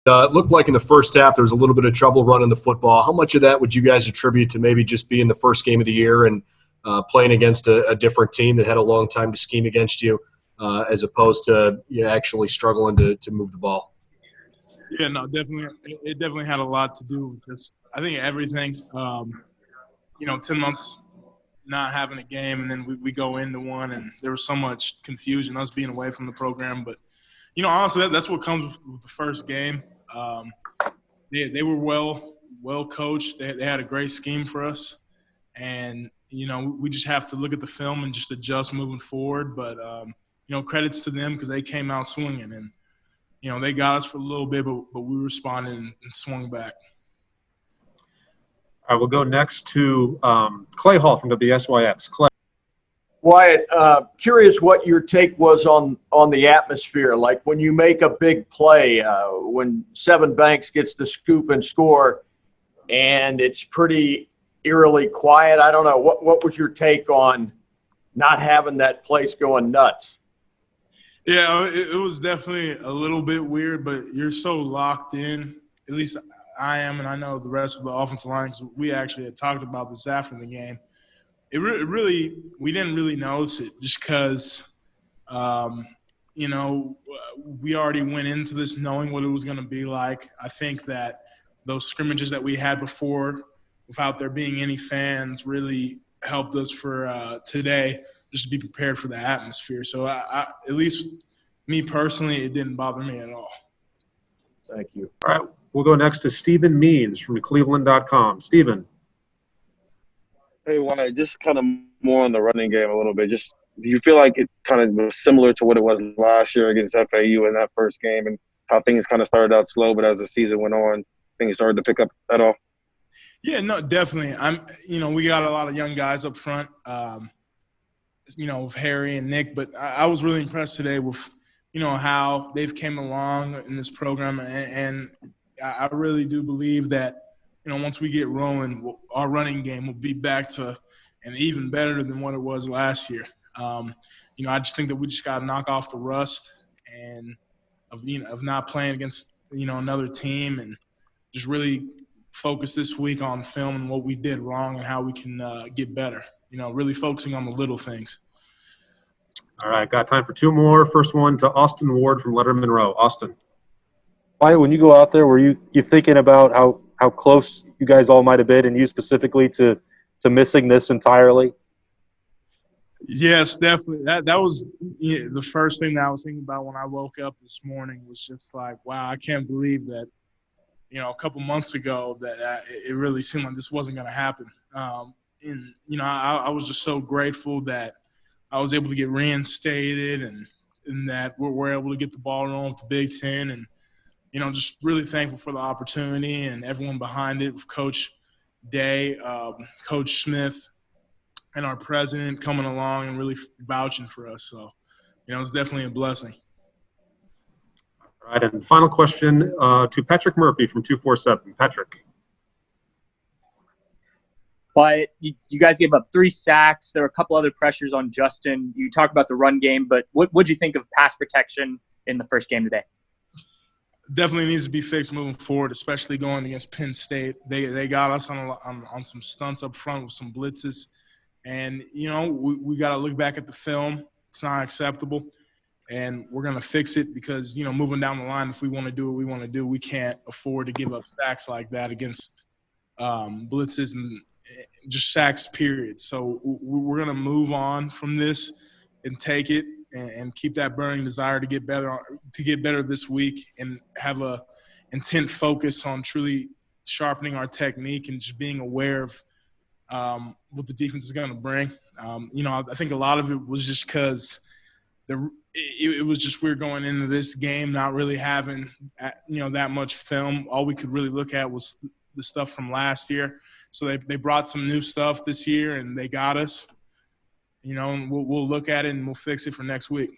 It looked like in the first half there was a little bit of trouble running the football. How much of that would you guys attribute to maybe just being the first game of the year and playing against a different team that had a long time to scheme against you, as opposed to actually struggling to move the ball? Yeah, no, definitely. It definitely had a lot to do with just, I think, everything. 10 months not having a game, and then we go into one, and there was so much confusion, us being away from the program. But, honestly, that's what comes with the first game. They were well coached. They had a great scheme for us. And, we just have to look at the film and just adjust moving forward. But, credits to them because they came out swinging. And, they got us for a little bit, but we responded and swung back. All right, we'll go next to Clay Hall from WSYX. Clay. Wyatt, curious what your take was on the atmosphere. Like when you make a big play, when Seven Banks gets the scoop and score, and it's pretty eerily quiet. I don't know. What was your take on not having that place going nuts? Yeah, it was definitely a little bit weird, but you're so locked in. At least I am, and I know the rest of the offensive line, because we actually had talked about this after the game. It really we didn't really notice it just because, we already went into this knowing what it was going to be like. I think that those scrimmages that we had before, without there being any fans, really helped us for today, just to be prepared for the atmosphere. So I, at least me personally, it didn't bother me at all. Thank you. All right, we'll go next to Stephen Means from Cleveland.com. Stephen. Hey, Wyatt, just kind of more on the running game a little bit. Just do you feel like it kind of was similar to what it was last year against FAU in that first game, and how things kind of started out slow, but as the season went on, things started to pick up at all? Yeah, no, definitely. We got a lot of young guys up front, with Harry and Nick, but I was really impressed today with, how they've came along in this program, and I really do believe that, once we get rolling, our running game will be back to and even better than what it was last year. I just think that we just got to knock off the rust and of not playing against, another team, and just really focus this week on film and what we did wrong and how we can get better, really focusing on the little things. All right, got time for two more. First one to Austin Ward from Letterman Row. Austin. Wyatt, when you go out there, were you thinking about how close you guys all might have been, and you specifically to missing this entirely? Yes, definitely. That was the first thing that I was thinking about when I woke up this morning, was just like, wow, I can't believe that, a couple months ago that it really seemed like this wasn't going to happen. I was just so grateful that I was able to get reinstated and that we're able to get the ball rolling with the Big Ten, and, just really thankful for the opportunity and everyone behind it, with Coach Day, Coach Smith, and our president coming along and really vouching for us. So, it's definitely a blessing. All right, and final question to Patrick Murphy from 247. Patrick. But you guys gave up 3 sacks. There were a couple other pressures on Justin. You talked about the run game, but what'd you think of pass protection in the first game today? Definitely needs to be fixed moving forward, especially going against Penn State. They got us on some stunts up front with some blitzes. And, we got to look back at the film. It's not acceptable. And we're going to fix it because, moving down the line, if we want to do what we want to do, we can't afford to give up sacks like that against blitzes and just sacks, period. So we're going to move on from this and take it and keep that burning desire to get better this week, and have a intent focus on truly sharpening our technique and just being aware of what the defense is going to bring. I think a lot of it was just because it was just we're going into this game not really having that much film. All we could really look at was the stuff from last year. So they brought some new stuff this year, and they got us. And we'll look at it and we'll fix it for next week.